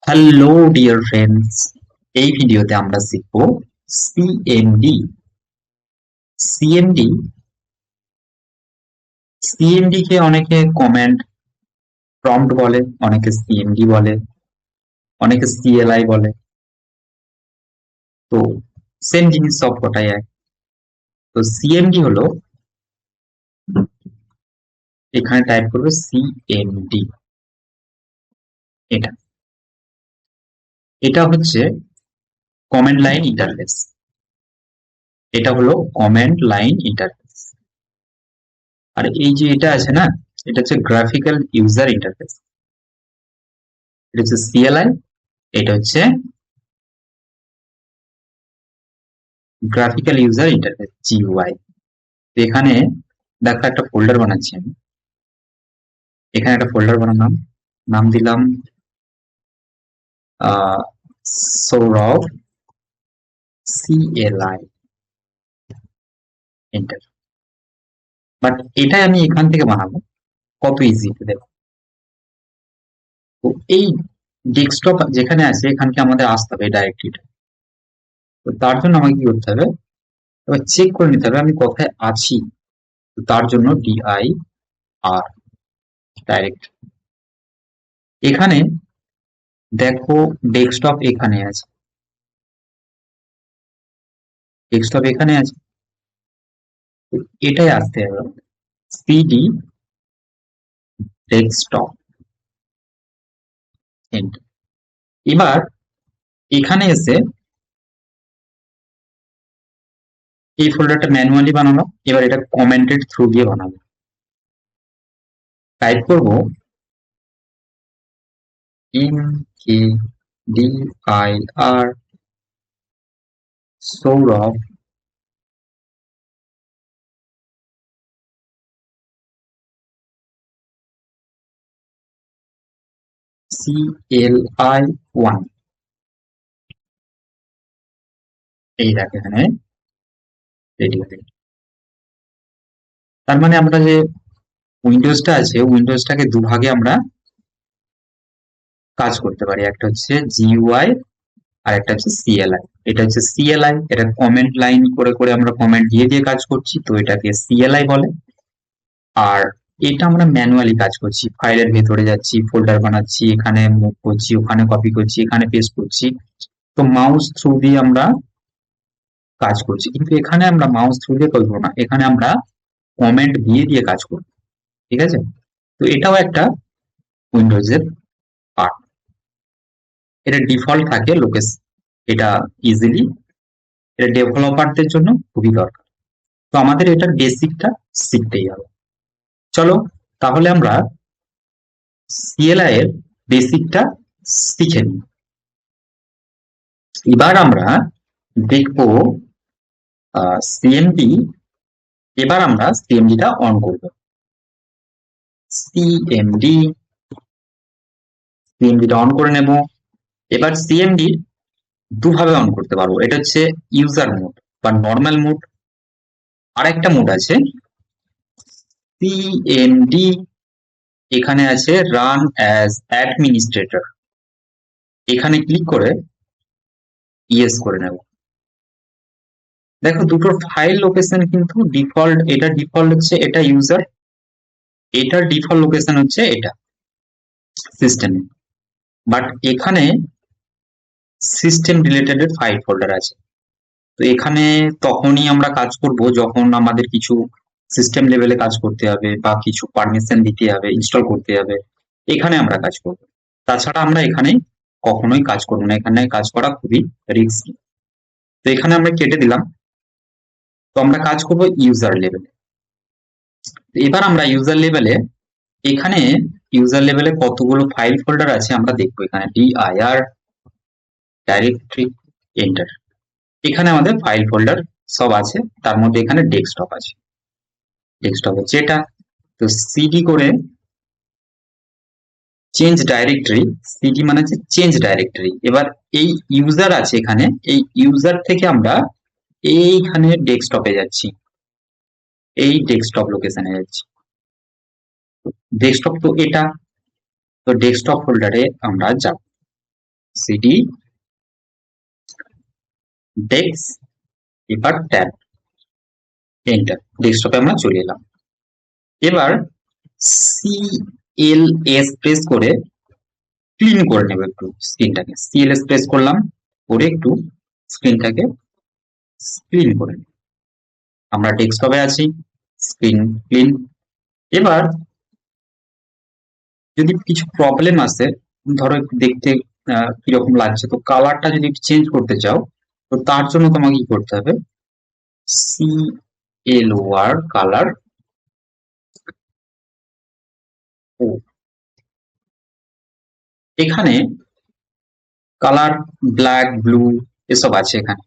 Hello dear friends, এই ভিডিওতে আমরা শিখব সিএমডি। সিএমডি সিএমডি কে অনেকে কমান্ড প্রম্পট বলে, অনেকে সিএমডি বলে, অনেকে সিএলআই বলে। তো সেম জিনিস, সব কটাই এক। তো সিএমডি হলো, এখানে টাইপ করবে সিএমডি। এটা এটা হচ্ছে কমান্ড লাইন ইন্টারফেস। এটা হলো কমান্ড লাইন ইন্টারফেস। আর এই যে এটা আছে না, এটা হচ্ছে গ্রাফিক্যাল ইউজার ইন্টারফেস। এটা হচ্ছে সিএলআই, এটা হচ্ছে গ্রাফিক্যাল ইউজার ইন্টারফেস, জিইউআই। এখানে দেখো একটা ফোল্ডার বানাচ্ছি আমি। এখানে একটা ফোল্ডার বানালাম, নাম দিলাম সৌরভ সিএলআই, এন্টার। বাট এটাই আমি এখান থেকে বানাবো, কত ইজি দেখো। তো এই ডেস্কটপ যেখানে আছে এখানকে আমাদের আসতে হবে ডাইরেক্টরিটা। তো তার জন্য আমাকে কি করতে হবে, এবার চেক করে নিতে হবে আমি কোথায় আছি। তো তার জন্য ডিআই আর ডাইরেক্ট, এখানে দেখো ডেস্কটপ এখানে আছে, ডেস্কটপ এখানে আছে। তো এটাই আসতে হবে সিডি ডেস্কটপ, এন্টার। এবার এখানে এসে এই ফোল্ডারটা ম্যানুয়ালি বানানো, এবার এটা কমেন্টেড থ্রু দিয়ে বানাবো। টাইপ করব M K D I R Sourav CLI 1। এই দেখো এখানে রেডি হয়ে গেছে। তার মানে আমরা যে উইন্ডোজটা আছে, উইন্ডোজটাকে দুভাগে আমরা কাজ করতে পারি, একটা হচ্ছে জিইউআই আর একটা হচ্ছে সিএলআই। এটা হচ্ছে সিএলআই, এটা কমেন্ট লাইন করে করে আমরা কমেন্ট দিয়ে দিয়ে কাজ করছি, তো এটাকে সিএলআই বলে। আর এটা আমরা ম্যানুয়ালি কাজ করছি, ফাইলের ভেতরে যাচ্ছি, ফোল্ডার বানাচ্ছি, এখানে মুভ করছি, ওখানে কপি করছি, এখানে পেস্ট করছি। তো মাউস থ্রু দিয়ে আমরা কাজ করছি, কিন্তু এখানে আমরা মাউস থ্রু দিয়ে করবো না, এখানে আমরা কমেন্ট দিয়ে দিয়ে কাজ করবো। ঠিক আছে, তো এটাও একটা উইন্ডোজের পার্ট। এটা ডিফল্ট থাকে লোকেশ, এটা ইজিলি, এটা ডেভেলপারদের জন্য খুবই দরকার। তো আমাদের এটার বেসিকটা শিখতেই হবে। চলো তাহলে আমরা সিএলআই এর বেসিকটা শিখে নিই। এবার আমরা দেখবো সিএমডি। এবার আমরা সিএমডিটা অন করব। সিএমডি সিএমডিটা অন করে নেব। এবার সিএমডি দুভাবে অন করতে পারবো, এটা হচ্ছে ইউজার মোড বা নর্মাল মোড। আর একটা মোড আছে সিএমডি, এখানে আছে রান অ্যাজ অ্যাডমিনিস্ট্রেটর। এখানে ক্লিক করে ইয়েস করে নেব। দেখো দুটোর ফাইল লোকেশন কিন্তু ডিফল্ট, এটা ডিফল্ট হচ্ছে এটা ইউজার, এটার ডিফল্ট লোকেশন হচ্ছে এটা সিস্টেমে। বাট এখানে সিস্টেম রিলেটেড ফাইল ফোল্ডার আছে। তো এখানে তখনই আমরা কাজ করব যখন আমাদের কিছু সিস্টেম লেভেলে কাজ করতে হবে বা কিছু পারমিশন দিতে হবে, ইনস্টল করতে হবে, এখানে আমরা কাজ করব। তাছাড়া আমরা এখানে কখনোই কাজ করবো না, এখানে কাজ করা খুবই রিস্কি। তো এখানে আমরা কেটে দিলাম। তো আমরা কাজ করব ইউজার লেভেলে। এবার আমরা ইউজার লেভেলে, এখানে ইউজার লেভেলে কতগুলো ফাইল ফোল্ডার আছে আমরা দেখবো। এখানে ডিআইআর ডাইরেক্টরি, এন্টার। এখানে আমাদের ফাইল ফোল্ডার সব আছে, তার মধ্যে এখানে ডেস্কটপ আছে। ডেস্কটপ হচ্ছে এটা। তো সিডি করে চেঞ্জ ডাইরেক্টরি, সিডি মানে হচ্ছে চেঞ্জ ডাইরেক্টরি। এবার এই ইউজার আছে এখানে, এই ইউজার থেকে আমরা এইখানে ডেস্কটপে যাচ্ছি, এই ডেস্কটপ লোকেশনে যাচ্ছি। ডেস্কটপ তো এটা, তো ডেস্কটপ ফোল্ডারে আমরা যাব। সিডি ডেস্ক, এবার ট্যাব, এন্টার। ডেস্কটপে আমরা চলে এলাম। এবার CLS প্রেস করে ক্লিন করে নেব একটু স্ক্রিনটাকে। CLS প্রেস করলাম, করে একটু স্ক্রিনটাকে ক্লিন করে নেব। আমরা ডেস্কটপে আছি, স্ক্রিন ক্লিন। এবার যদি কিছু প্রবলেম আসে, ধরো একটু দেখতে কিরকম লাগছে, তো কালারটা যদি চেঞ্জ করতে চাও, তো তার জন্য তোমাকে কি করতে হবে, CLOR কালার ও, এখানে কালার ব্ল্যাক ব্লু এসব আছে, এখানে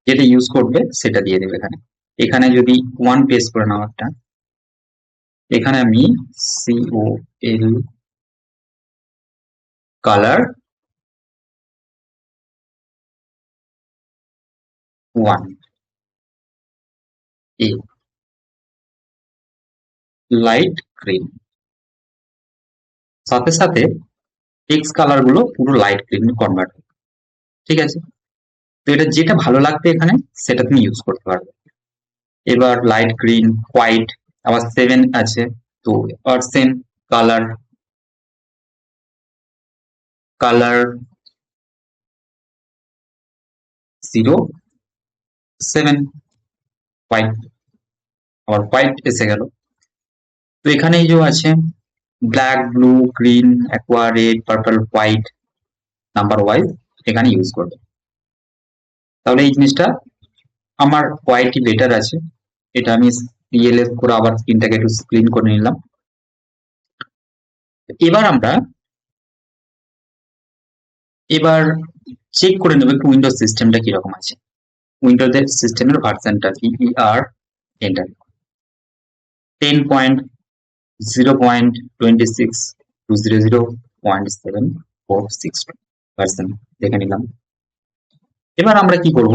যেটা ইউজ করবে সেটা দিয়ে দেবে। এখানে এখানে যদি ওয়ান পেজ করে নাও একটা, এখানে আমি COL কালার 1 এ লাইট গ্রিন, সাথে সাথে টেক্সট কালার গুলো পুরো লাইট গ্রিন কনভার্ট। ঠিক আছে, তো এটা যেটা ভালো লাগবে এখানে সেটা তুমি ইউজ করতে পারবে। এবার লাইট গ্রিন, হোয়াইট, আবার 7 আছে, তো আর সেম কালার, কালার 07 হোয়াইট, আবার হোয়াইট এসে গেল। তো এখানে এই যে আছে black blue green aqua red purple white number wise এখানে ইউজ করবে। তাহলে এই জিনিসটা আমার হোয়াইটই বেটার আছে। এটা আমি CLS করে আবার স্ক্রিনটাকে একটু ক্লিন করে নিলাম। এবার আমরা এবার চেক করে নেব একটু উইন্ডোজ সিস্টেমটা কিরকম আছে। উইন্ডোজ সিস্টেমের ভার্সনটা VER এন্টার। 10.0.26.200.7.462 ভার্সন দেখে নিলাম। এবার আমরা কি করব,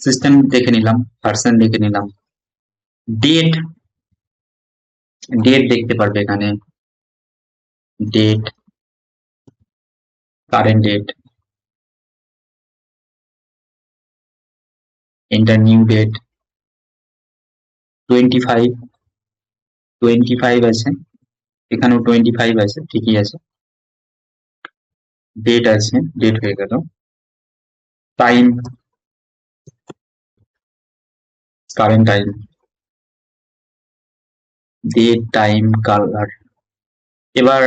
সিস্টেম দেখে নিলাম, ভার্সন দেখে নিলাম, ডেট, ডেট দেখতে পারবে এখানে, date, current date, enter new date, 25, 25 আছে, এখানেও 25 আছে, ঠিকই আছে। ডেট আছে, ডেট হয়ে গেল। Time, current time, date time colour. এবার